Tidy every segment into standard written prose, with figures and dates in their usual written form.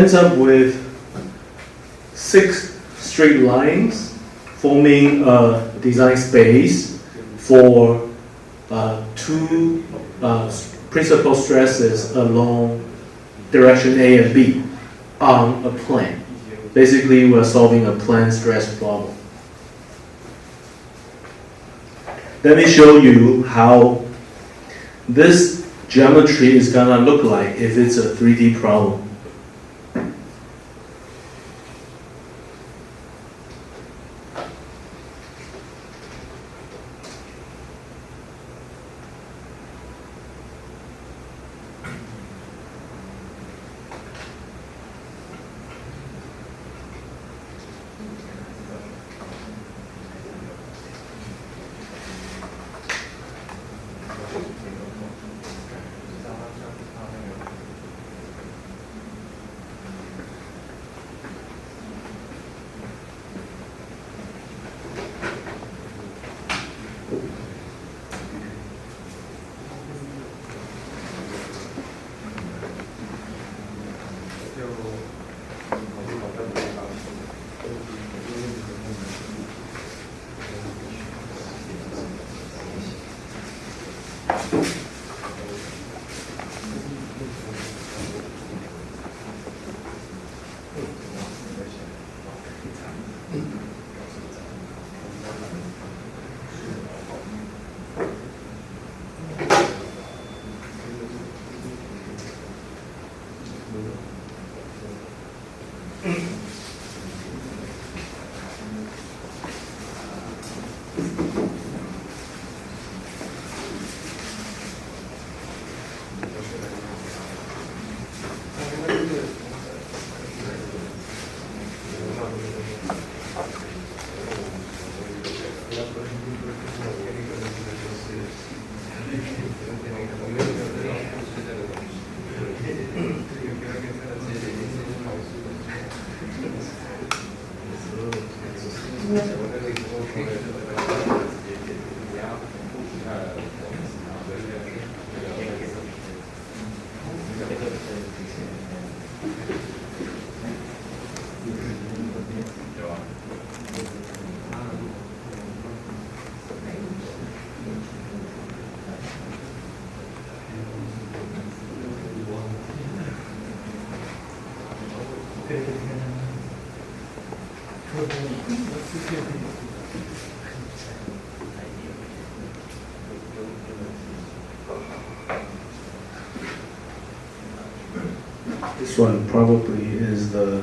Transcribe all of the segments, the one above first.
ends up with 6 straight lines forming a design space for 2 principal stresses along direction A and B on a plane. Basically, we're solving a plane stress problem. Let me show you how this geometry is gonna look like if it's a 3D problem. This one probably is the,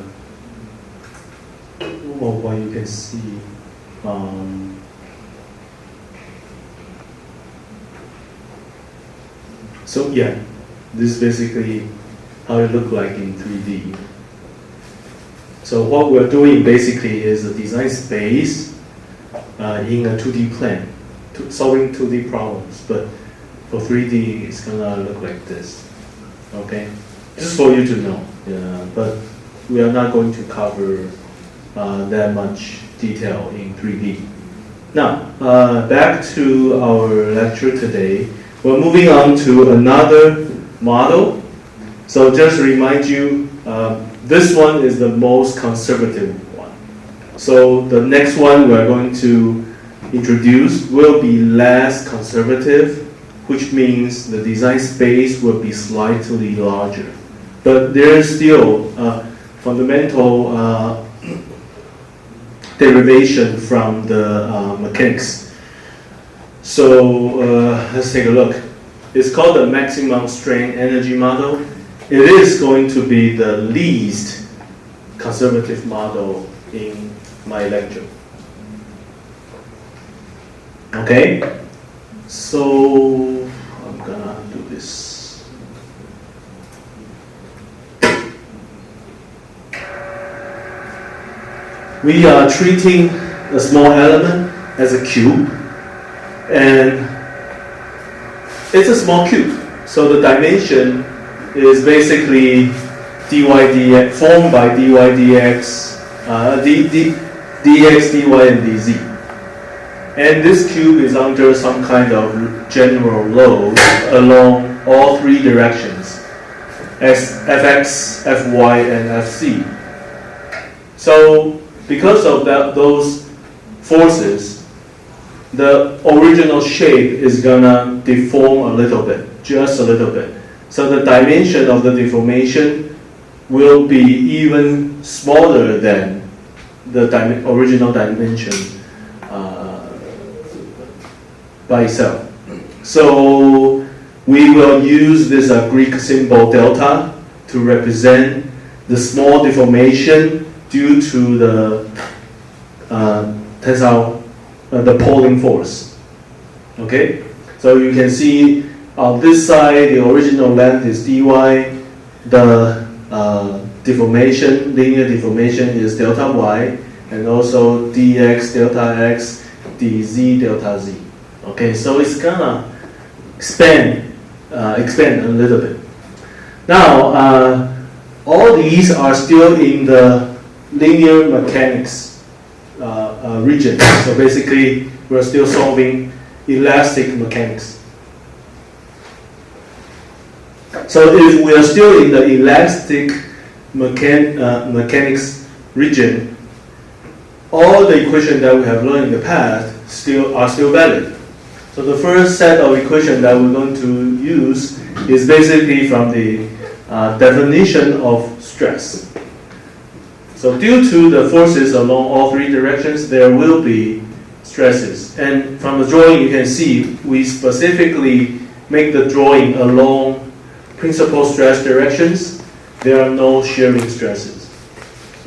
well, what you can see. So yeah, this is basically how it looks like in 3D. So what we're doing basically is a design space in a 2D plane, solving 2D problems. But for 3D, it's gonna look like this. Okay, just for you to know. Yeah, but we are not going to cover that much detail in 3D. Now, back to our lecture today. We're moving on to another model. So just to remind you, this one is the most conservative one. So the next one we're going to introduce will be less conservative, which means the design space will be slightly larger. But there is still fundamental derivation from the mechanics. So let's take a look. It's called the maximum strain energy model. It is going to be the least conservative model in my lecture. Okay? So I'm gonna do this. We are treating a small element as a cube, and it's a small cube. So the dimension is basically dy dx, formed by dy dx, dx, dy, and dz. And this cube is under some kind of general load along all 3 directions. fx, fy, and fc. So because of those forces, the original shape is gonna deform a little bit, just a little bit. So the dimension of the deformation will be even smaller than the original dimension by itself. So we will use this Greek symbol delta to represent the small deformation due to the tensile, the pulling force. Okay, so you can see on this side the original length is dy, the deformation, linear deformation is delta y, and also dx delta x, dz delta z. Okay, so it's gonna expand a little bit. Now, all these are still in the linear mechanics region. So basically, we're still solving elastic mechanics. So if we are still in the elastic mechanics region, all the equations that we have learned in the past are still valid. So the first set of equations that we're going to use is basically from the definition of stress. So due to the forces along all three directions, there will be stresses. And from the drawing you can see, we specifically make the drawing along principal stress directions. There are no shearing stresses.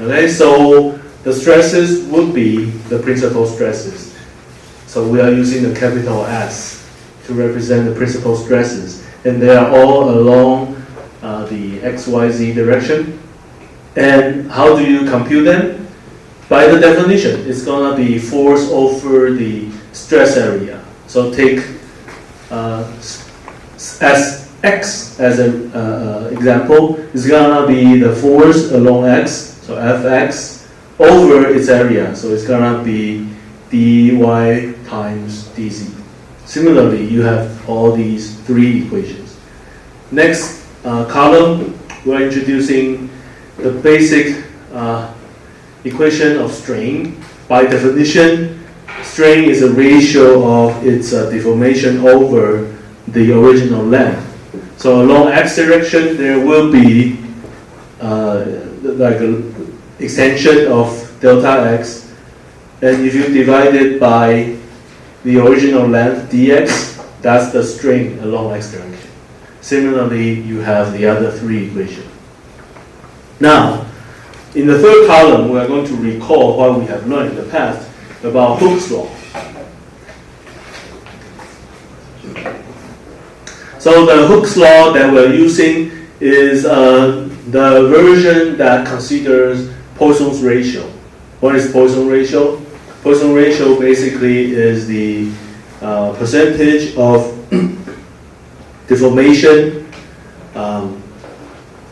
Okay, so the stresses would be the principal stresses. So we are using the capital S to represent the principal stresses. And they are all along the XYZ direction. And how do you compute them? By the definition, it's going to be force over the stress area. So take X as an example. It's going to be the force along X, so Fx, over its area. So it's going to be dy times dz. Similarly, you have all these three equations. Next column, we're introducing the basic equation of strain. By definition, strain is a ratio of its deformation over the original length. So along x direction, there will be like an extension of delta x. And if you divide it by the original length dx, that's the strain along x direction. Similarly, you have the other three equations. Now, in the third column, we are going to recall what we have learned in the past about Hooke's law. So the Hooke's law that we're using is the version that considers Poisson's ratio. What is Poisson ratio? Poisson ratio basically is the percentage of deformation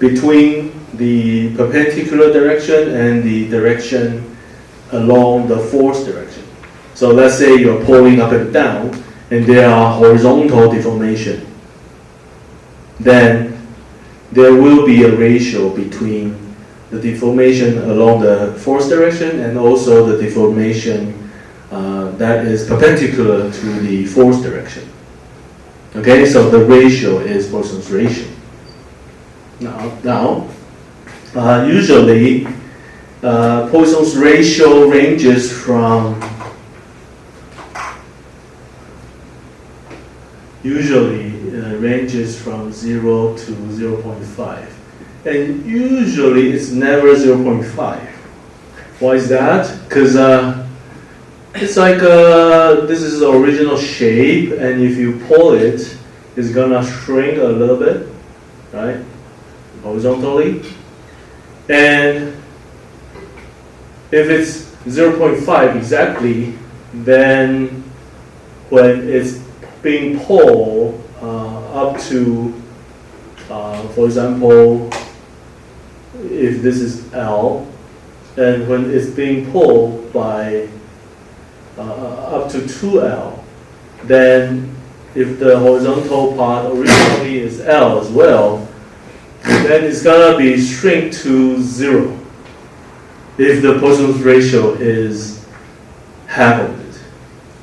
between the perpendicular direction and the direction along the force direction. So let's say you're pulling up and down and there are horizontal deformation. Then there will be a ratio between the deformation along the force direction and also the deformation that is perpendicular to the force direction. Okay, so the ratio is Poisson's ratio. Now, usually Poisson's ratio ranges from 0 to 0.5. And usually it's never 0.5. Why is that? Because it's like this is the original shape, and if you pull it, it's gonna shrink a little bit, right? Horizontally. And if it's 0.5 exactly, then when it's being pulled up to, for example, if this is L, and when it's being pulled by up to 2L, then if the horizontal part originally is L as well, then it's gonna be shrink to 0 if the Poisson's ratio is half of it.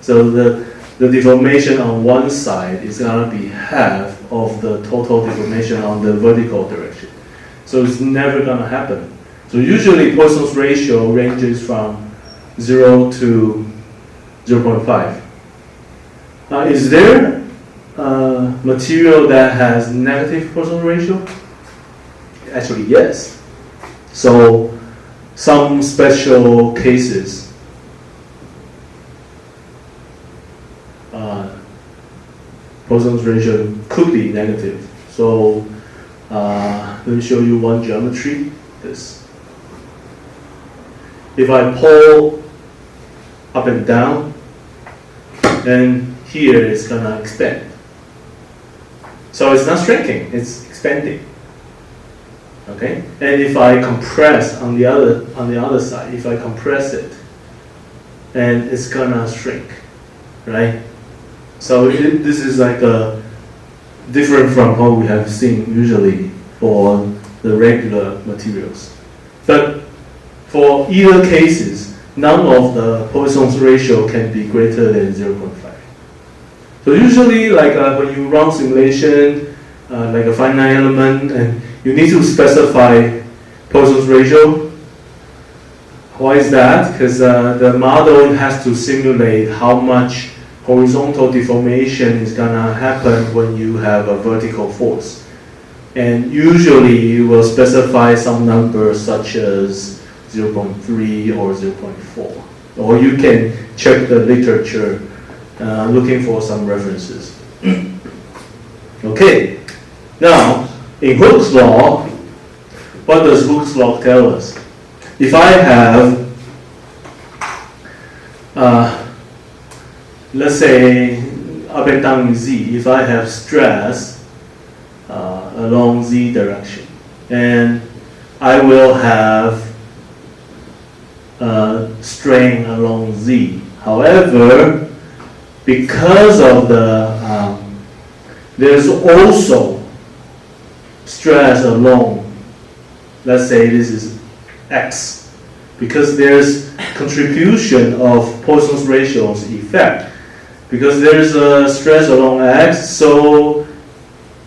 So the deformation on one side is gonna be half of the total deformation on the vertical direction. So it's never gonna happen. So usually Poisson's ratio ranges from 0 to 0.5. Is there material that has negative Poisson ratio? Actually, yes. So some special cases, Poisson's ratio could be negative. So let me show you one geometry. This. If I pull up and down, then here it's gonna expand. So it's not shrinking, it's expanding. Okay? And if I compress on the other side, if I compress it, and it's gonna shrink, right? So this is like different from what we have seen usually for the regular materials. But for either cases, none of the Poisson's ratio can be greater than 0.5. So usually, like when you run simulation, like a finite element, and you need to specify Poisson's ratio. Why is that? Because the model has to simulate how much horizontal deformation is gonna happen when you have a vertical force. And usually you will specify some number such as 0.3 or 0.4. Or you can check the literature looking for some references. Okay, now in Hooke's law, what does Hooke's law tell us? If I have, let's say up and down in z, if I have stress along z direction, and I will have strain along z. However, because of the there's also stress along, let's say this is x, because there's contribution of Poisson's ratios effect. Because there's a stress along x, so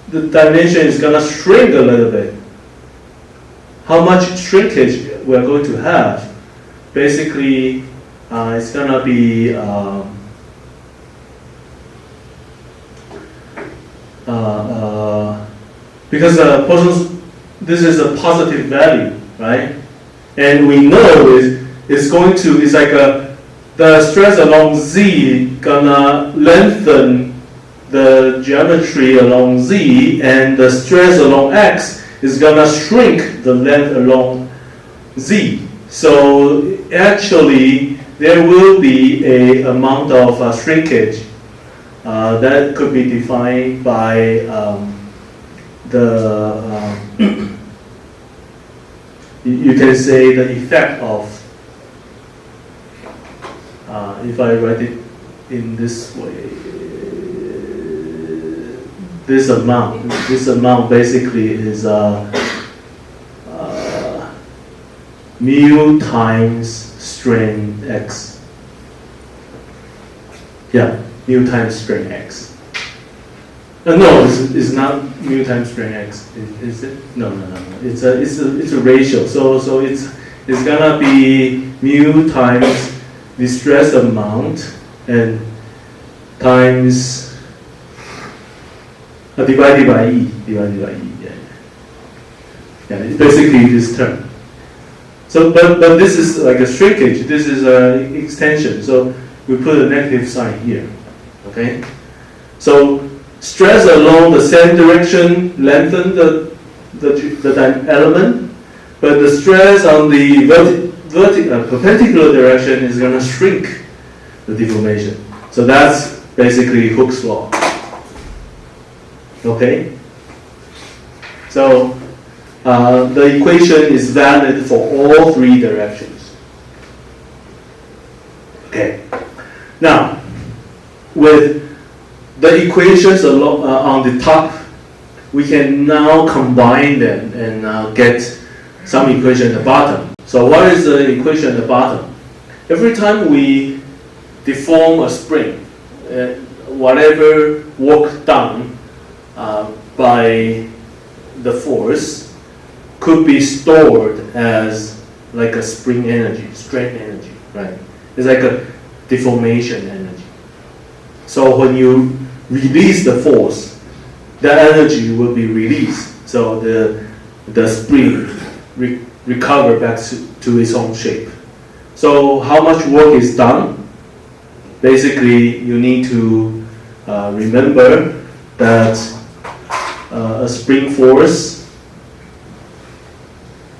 the dimension is going to shrink a little bit. How much shrinkage we're going to have? Basically, it's going to be because Poisson's, this is a positive value, right? And we know it's going to, it's like the stress along z gonna lengthen the geometry along z, and the stress along x is gonna shrink the length along z. So actually, there will be a amount of shrinkage that could be defined by you can say the effect of, if I write it in this way, this amount basically is mu times strain x. Yeah, mu times strain x. No, it's not mu times strain x. Is it? No. It's a ratio. So it's gonna be mu times the stress amount and times divided by e. Yeah, it's basically this term. So, but this is like a shrinkage. This is an extension. So we put a negative sign here. Okay. So stress along the same direction lengthen the element, but the stress on the perpendicular direction is going to shrink the deformation. So that's basically Hooke's law. Okay. So the equation is valid for all three directions. Okay. Now, with the equations on the top, we can now combine them and get some equation at the bottom. So what is the equation at the bottom? Every time we deform a spring, whatever work done by the force could be stored as like a spring energy, strain energy, right? It's like a deformation energy. So when you release the force, the energy will be released. So the spring recover back to its own shape. So how much work is done? Basically, you need to remember that a spring force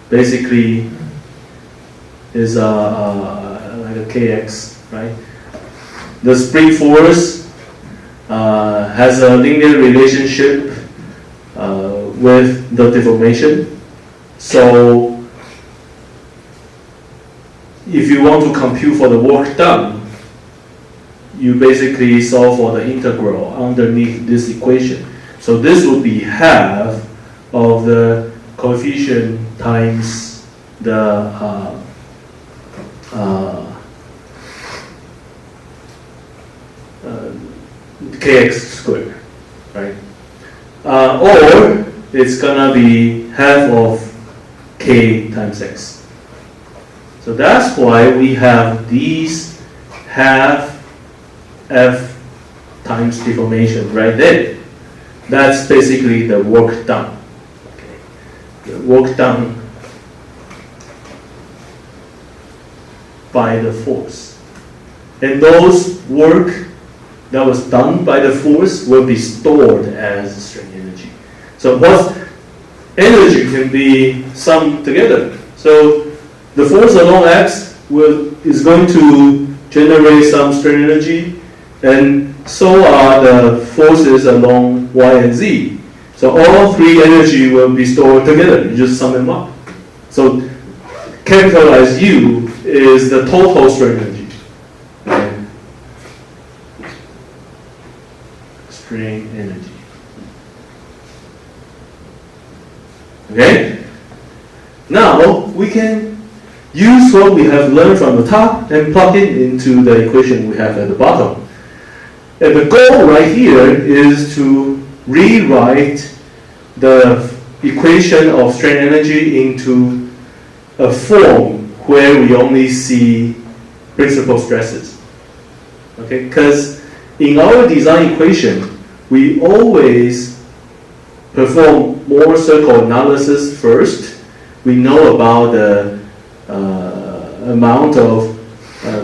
basically is like a kx, right? The spring force has a linear relationship with the deformation. So if you want to compute for the work done, you basically solve for the integral underneath this equation. So this would be half of the coefficient times the kx squared, right? Or it's gonna be half of k times x. So that's why we have these half f times deformation right there. That's basically the work done. Okay. The work done by the force. And those work that was done by the force will be stored as strain energy. So what energy can be summed together. So the force along x is going to generate some strain energy, and so are the forces along y and z. So all three energy will be stored together. You just sum them up. So capitalized U is the total strain energy. Okay. Strain energy. Okay? Now we can use what we have learned from the top and plug it into the equation we have at the bottom. And the goal right here is to rewrite the equation of strain energy into a form where we only see principal stresses. Okay, because in our design equation, we always perform Mohr circle analysis first. We know about the amount of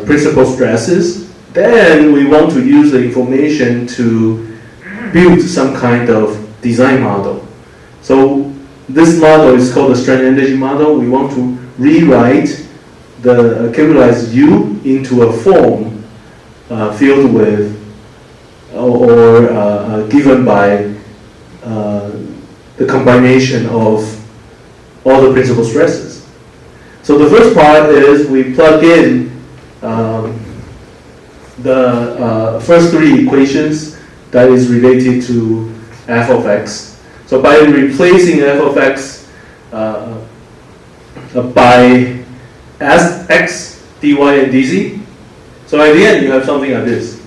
principal stresses. Then we want to use the information to build some kind of design model. So this model is called the strain energy model. We want to rewrite the capitalized U into a form filled with or given by the combination of all the principal stresses. So the first part is we plug in the first three equations that is related to f of x. So by replacing f of x by Sx, dy and dz, so at the end you have something like this.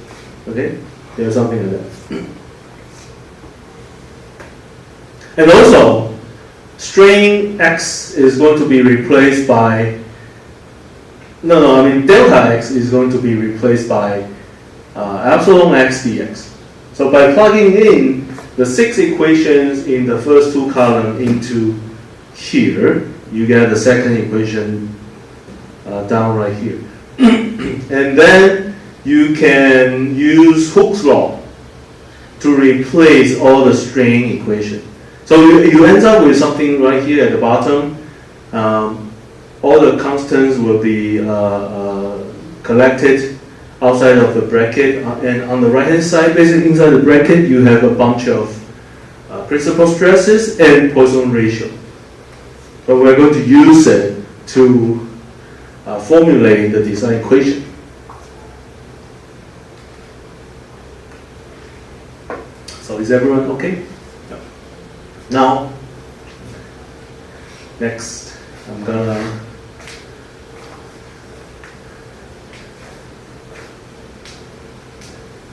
Okay? You have something like that. And also, strain x is going to be replaced by delta x is going to be replaced by epsilon x dx. So by plugging in the 6 equations in the first 2 columns into here, you get the second equation down right here. And then you can use Hooke's law to replace all the strain equation. So you end up with something right here at the bottom. All the constants will be collected outside of the bracket, and on the right hand side, basically inside the bracket, you have a bunch of principal stresses and Poisson ratio. But we're going to use it to formulate the design equation. So is everyone okay? Yeah. Now, next, I'm gonna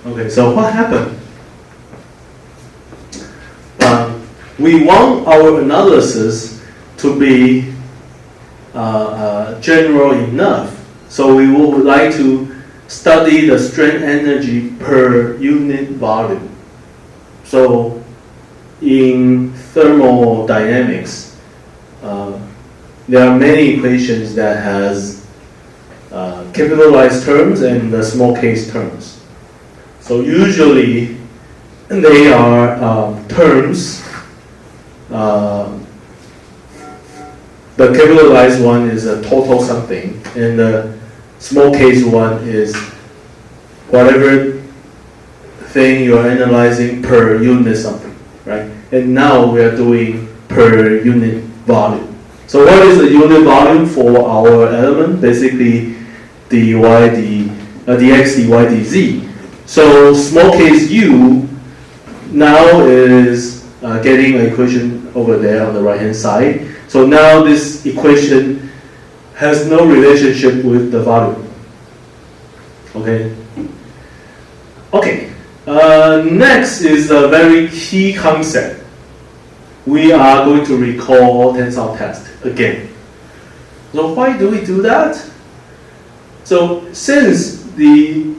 okay, so what happened? We want our analysis to be general enough. So we would like to study the strain energy per unit volume. So in thermodynamics, there are many equations that has capitalized terms and the small case terms. So usually they are terms. The capitalized one is a total something, and the small case one is whatever thing you are analyzing per unit something, right? And now we are doing per unit volume. So what is the unit volume for our element? Basically, dy, dx, dy, dz. So small case u now is getting an equation over there on the right hand side. So now this equation has no relationship with the volume. Okay. Okay. Next is a very key concept. We are going to recall tensile test again. So why do we do that? So since the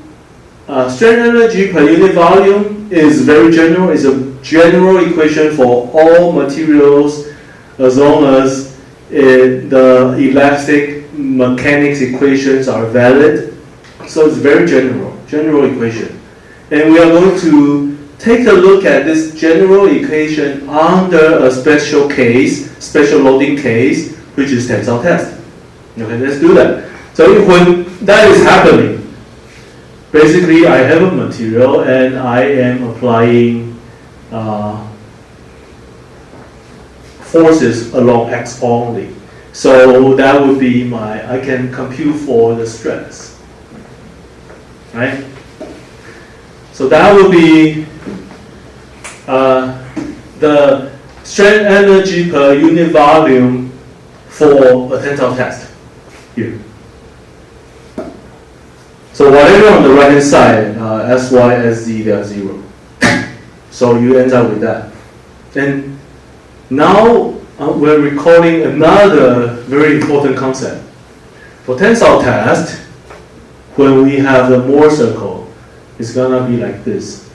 strain energy per unit volume is very general, is a general equation for all materials as long as the elastic mechanics equations are valid. So it's very general equation. And we are going to take a look at this general equation under a special case, special loading case, which is tensile test. Okay, let's do that. So when that is happening, basically I have a material and I am applying forces along x only. So that would be I can compute for the stress, right? So that would be the strain energy per unit volume for a tensile test here. So whatever on the right hand side, Sy, Sz, they are 0. So you end up with that. And now we're recalling another very important concept. For tensile test, when we have the Mohr circle, it's gonna be like this.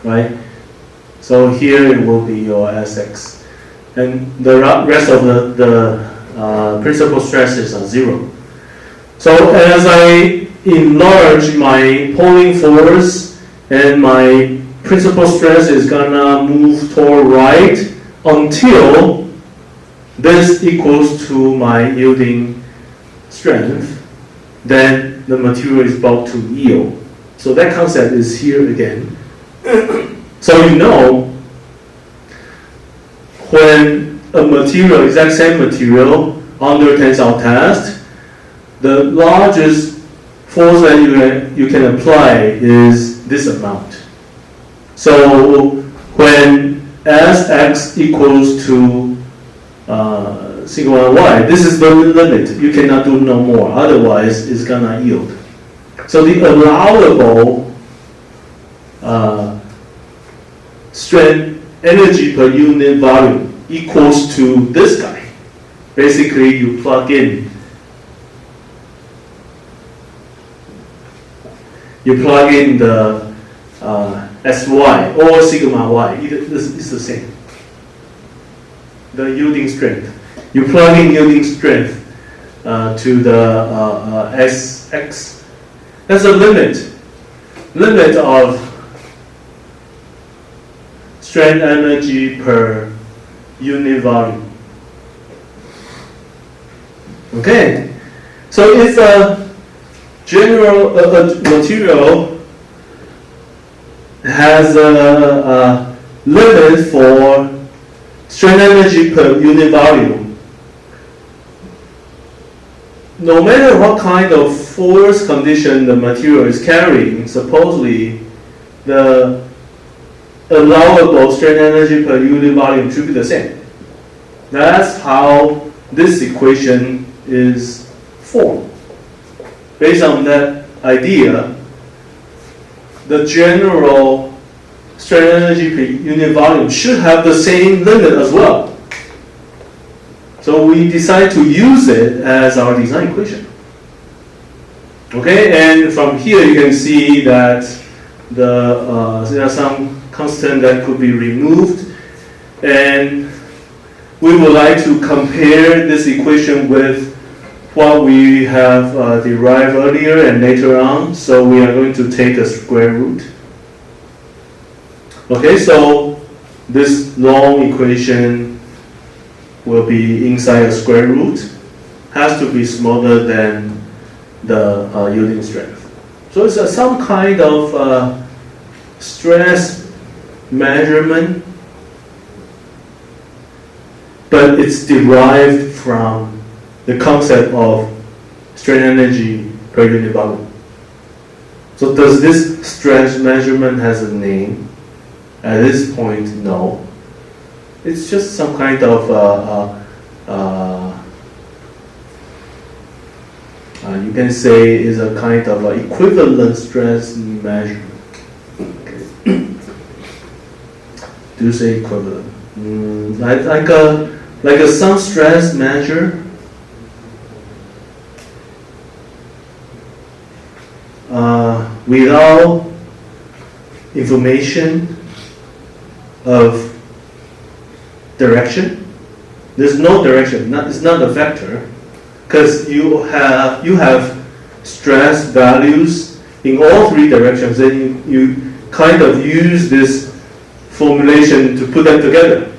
Right? So here it will be your Sx. And the rest of the principal stresses are 0. So as I enlarge my pulling force and my principal stress is gonna move toward right until this equals to my yielding strength, then the material is about to yield. So that concept is here again. So you know, when a material, exact same material, under tensile test, the largest force that you can apply is this amount. So when Sx equals to sigma y, this is the limit. You cannot do no more, otherwise it's gonna yield. So the allowable strain energy per unit volume equals to this guy. Basically, you plug in the Sy or sigma y, it's the same. The yielding strength. You plug in yielding strength to the Sx. That's a limit of strain energy per unit volume. Okay, so if a general material has a limit for strain energy per unit volume, no matter what kind of force condition the material is carrying, supposedly the allowable strain energy per unit volume should be the same. That's how this equation is formed. Based on that idea, the general strain energy per unit volume should have the same limit as well. So we decide to use it as our design equation. Okay, and from here you can see that there are some constant that could be removed, and we would like to compare this equation with what we have derived earlier and later on. So we are going to take a square root. Okay, so this long equation will be inside a square root, has to be smaller than the yielding strength. So it's some kind of stress measurement, but it's derived from the concept of strain energy per unit volume. So does this stress measurement has a name? At this point, no. It's just some kind of you can say is a kind of equivalent stress measurement. Okay. Do you say equivalent? Like a some stress measure. Without information of direction, there's no direction. It's not a vector, because you have stress values in all three directions, and you kind of use this formulation to put them together.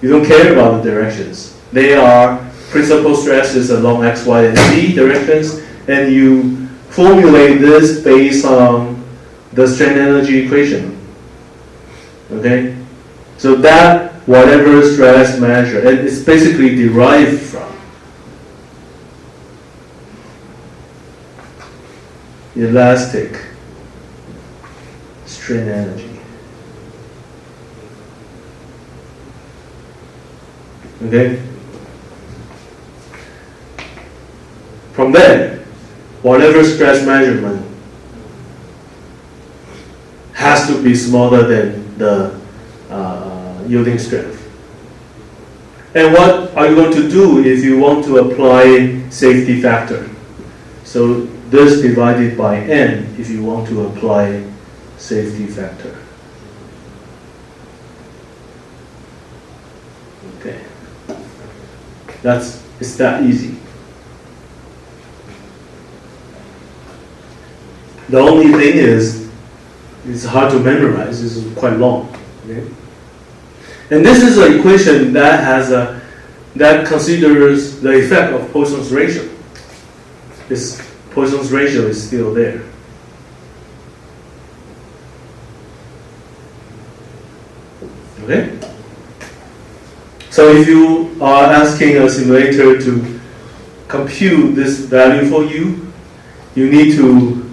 You don't care about the directions. They are principal stresses along x, y, and z directions, and you formulate this based on the strain energy equation. Okay? So that whatever stress measure, and it's basically derived from elastic strain energy. Okay? From there, whatever stress measurement has to be smaller than the yielding strength. And what are you going to do if you want to apply safety factor? So this divided by n if you want to apply safety factor. Okay. It's that easy. The only thing is, it's hard to memorize. This is quite long. Okay? And this is an equation that that considers the effect of Poisson's ratio. This Poisson's ratio is still there. Okay? So if you are asking a simulator to compute this value for you, you need to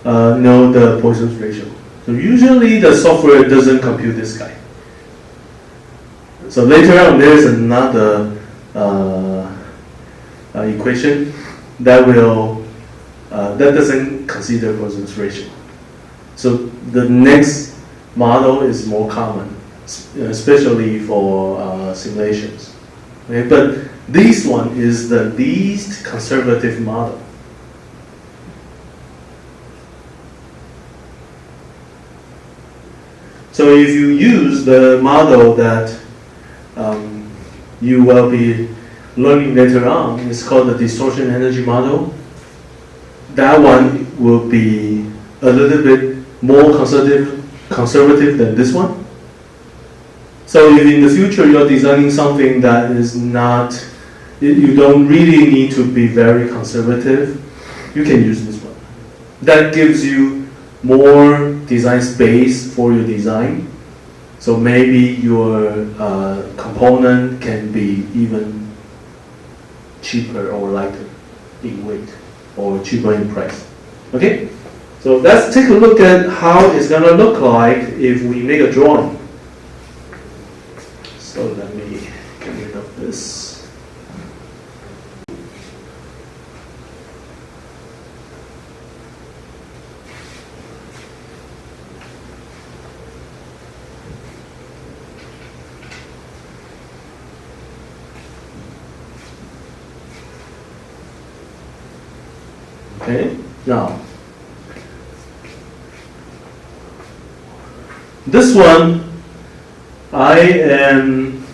know the Poisson's ratio. So usually the software doesn't compute this guy. So later on there's another equation that doesn't consider Poisson's ratio. So the next model is more common, especially for simulations. Okay? But this one is the least conservative model. So if you use the model that you will be learning later on, it's called the distortion energy model. That one will be a little bit more conservative than this one. So if in the future you're designing something that is not, you don't really need to be very conservative, you can use this one. That gives you more design space for your design. So maybe your component can be even cheaper or lighter in weight or cheaper in price. Okay? So So let's take a look at how it's going to look like if we make a drawing. So let me get rid of this. Okay, now this one I am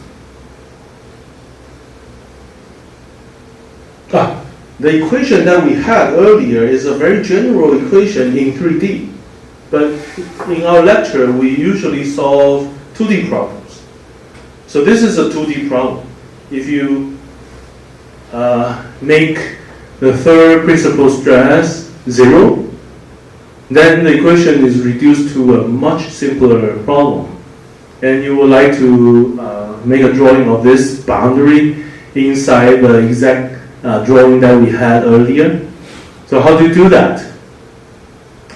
the equation that we had earlier is a very general equation in 3D, but in our lecture we usually solve 2D problems. So this is a 2D problem. If you make the third principal stress 0, then the equation is reduced to a much simpler problem. And you would like to make a drawing of this boundary inside the exact drawing that we had earlier. So how do you do that?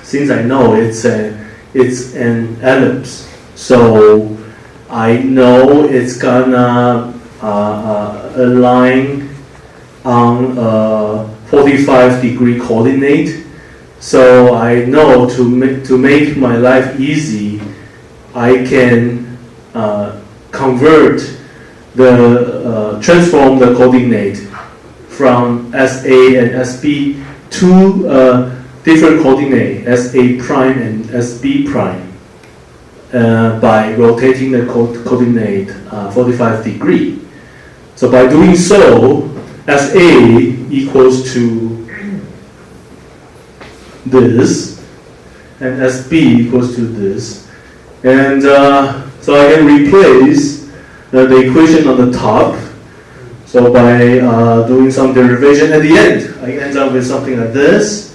Since I know it's an ellipse, so I know it's gonna align on a 45-degree coordinate. So I know to make my life easy, I can transform the coordinate from SA and SB to different coordinate, SA prime and SB prime, by rotating the coordinate 45 degree. So by doing so, SA equals to this, and SB equals to this. And so I can replace the equation on the top. So by doing some derivation at the end, I end up with something like this.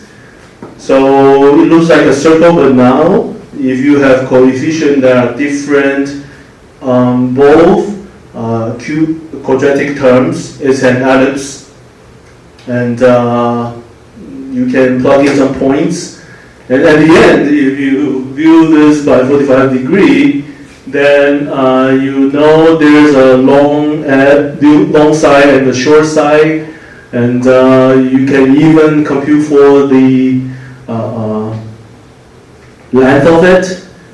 So it looks like a circle, but now if you have coefficients that are different, both quadratic terms, it's an ellipse. And you can plug in some points. And at the end, if you view this by 45 degree, then you know there's a long side and a short side, and you can even compute for the length of it.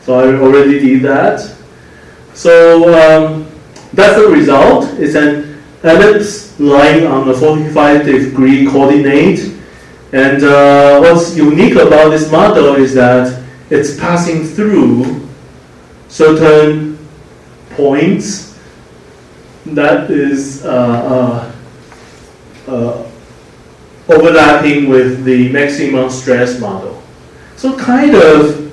So I already did that. So that's the result. It's an ellipse lying on a 45 degree coordinate. And what's unique about this model is that it's passing through certain points that is overlapping with the maximum stress model. So kind of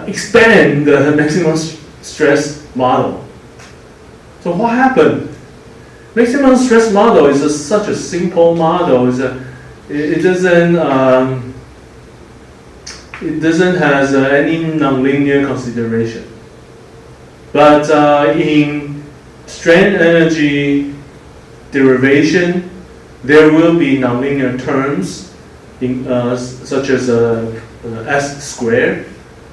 expand the maximum stress model. So what happened? Maximum stress model is such a simple model. It doesn't has any nonlinear consideration. But in strain energy derivation, there will be nonlinear terms in, such as S squared.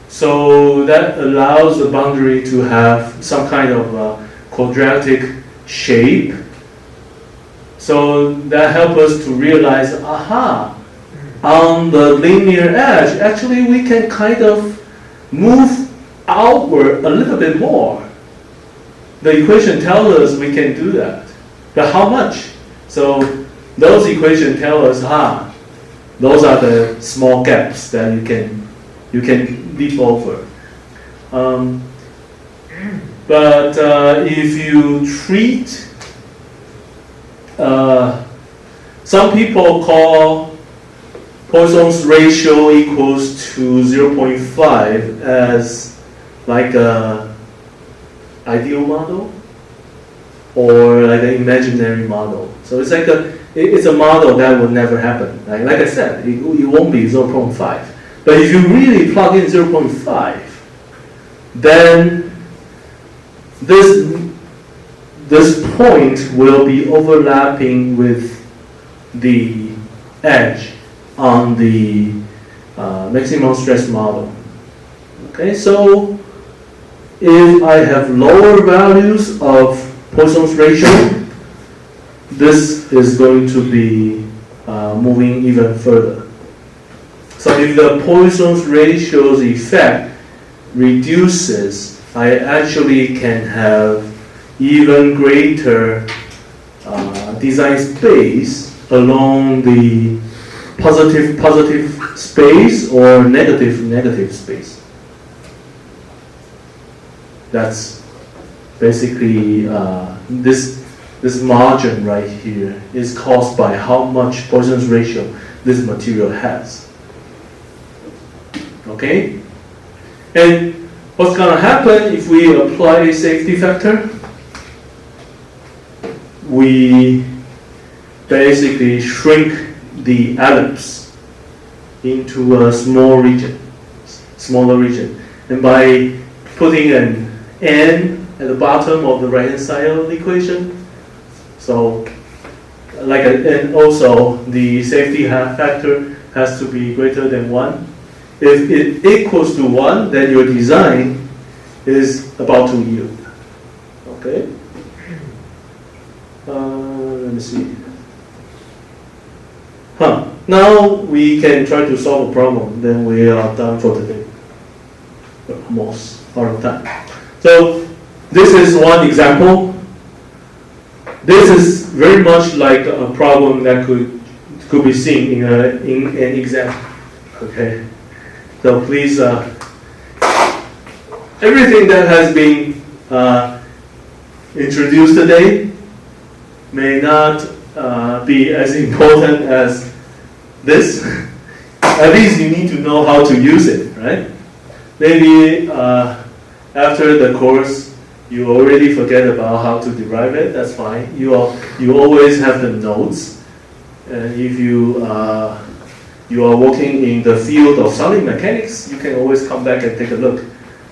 So that allows the boundary to have some kind of quadratic shape. So that helps us to realize, on the linear edge, actually we can kind of move outward a little bit more. The equation tells us we can do that. But how much? So those equations tell us, those are the small gaps that you can leap over. But if you treat, some people call Poisson's ratio equals to 0.5 as like a ideal model or like an imaginary model. So it's like it's a model that will never happen. Like I said, it won't be 0.5. But if you really plug in 0.5, then this point will be overlapping with the edge on the maximum stress model. Okay, so if I have lower values of Poisson's ratio, this is going to be moving even further. So if the Poisson's ratio's effect reduces, I actually can have even greater design space along the positive space or negative space. That's basically this margin right here is caused by how much Poisson's ratio this material has. Okay? And what's going to happen if we apply a safety factor? We basically shrink the ellipse into a smaller region. And by putting an n at the bottom of the right-hand side of the equation, so and also the safety factor has to be greater than 1. If it equals to 1, then your design is about to yield. Okay? Let me see. Now we can try to solve a problem. Then we are done for today. Almost out of time. So this is one example. This is very much like a problem that could be seen in an exam. Okay. So please, everything that has been introduced today may not be as important as this. At least you need to know how to use it, right? Maybe after the course, you already forget about how to derive it. That's fine. You always have the notes, and if you are working in the field of solid mechanics, you can always come back and take a look.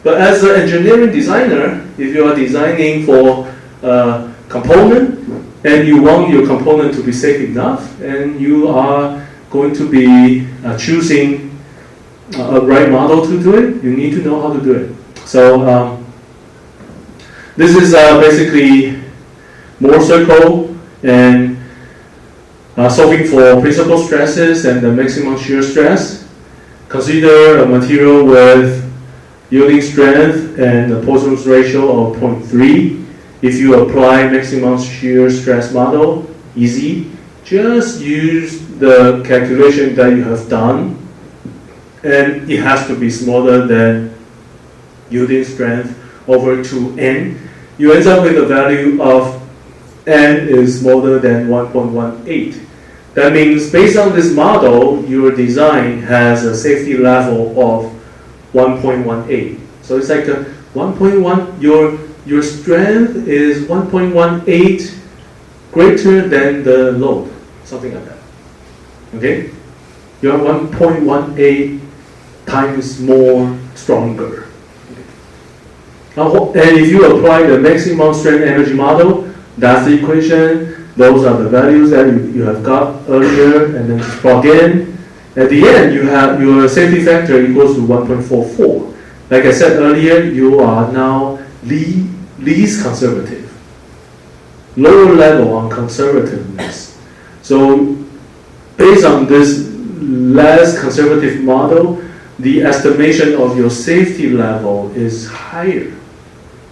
But as an engineering designer, if you are designing for a component and you want your component to be safe enough, and you are going to be choosing a right model to do it, you need to know how to do it. So this is basically Mohr circle and solving for principal stresses and the maximum shear stress. Consider a material with yielding strength and a Poisson's ratio of 0.3. If you apply maximum shear stress model, easy. Just use the calculation that you have done, and it has to be smaller than yielding strength over 2n. You end up with a value of n is smaller than 1.18. That means based on this model, your design has a safety level of 1.18. So it's like a 1.1, your strength is 1.18 greater than the load, something like that. Okay? You are 1.18 times more stronger. Okay. And if you apply the maximum strength energy model, that's the equation. Those are the values that you have got earlier, and then just plug in. At the end, you have your safety factor equals to 1.44. Like I said earlier, you are now least conservative. Lower level on conservativeness. So based on this less conservative model, the estimation of your safety level is higher.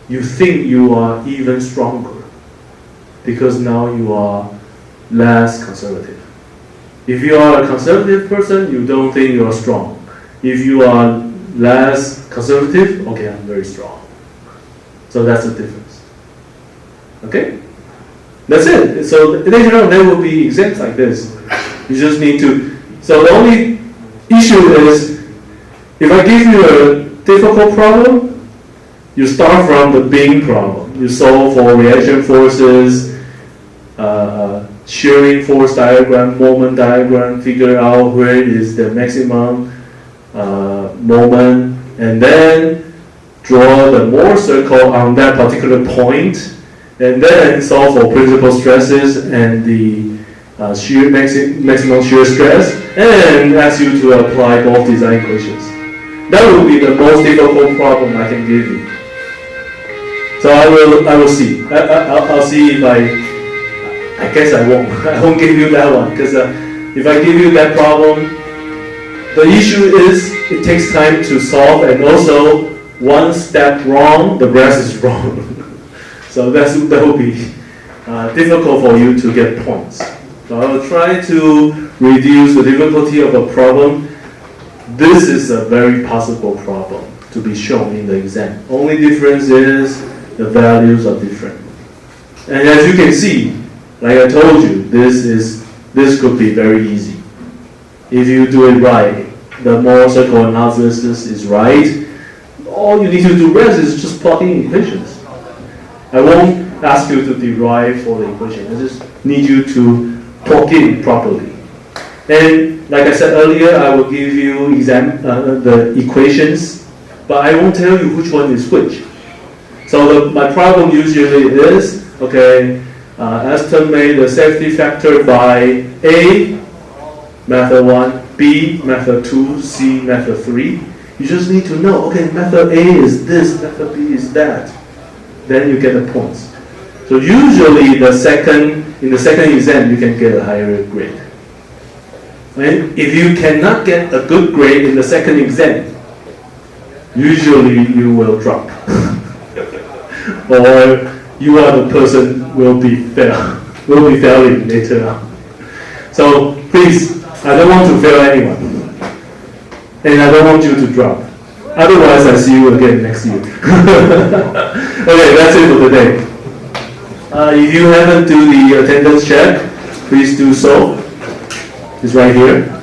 You think you are even stronger because now you are less conservative. If you are a conservative person, you don't think you are strong. If you are less conservative, okay, I'm very strong. So that's the difference. Okay? That's it. So later on there will be exams like this. You just need to. So the only issue is, if I give you a difficult problem, you start from the big problem. You solve for reaction forces, shearing force diagram, moment diagram, figure out where is the maximum moment, and then draw the Mohr circle on that particular point, and then solve for principal stresses and the maximum shear stress, and ask you to apply both design equations. That will be the most difficult problem I can give you. So I will see. I'll see if I guess I won't. I won't give you that one because if I give you that problem, the issue is it takes time to solve, and also one step wrong, the rest is wrong. So that will be difficult for you to get points. So I will try to reduce the difficulty of a problem. This is a very possible problem to be shown in the exam. Only difference is the values are different. And as you can see, like I told you, this could be very easy. If you do it right, the Mohr circle analysis is right. All you need to do rest is just plug in equations. I won't ask you to derive for the equation. I just need you to plug in properly. And like I said earlier, I will give you the equations, but I won't tell you which one is which. So my problem usually is, okay, estimate the safety factor by A, method 1, B, method 2, C, method 3. You just need to know, okay, method A is this, method B is that. Then you get the points. So usually in the second exam, you can get a higher grade. And if you cannot get a good grade in the second exam, usually you will drop. Or you are the person will be failing later on. So please, I don't want to fail anyone. And I don't want you to drop. Otherwise, I see you again next year. Okay, that's it for today. If you haven't do the attendance check, please do so. It's right here.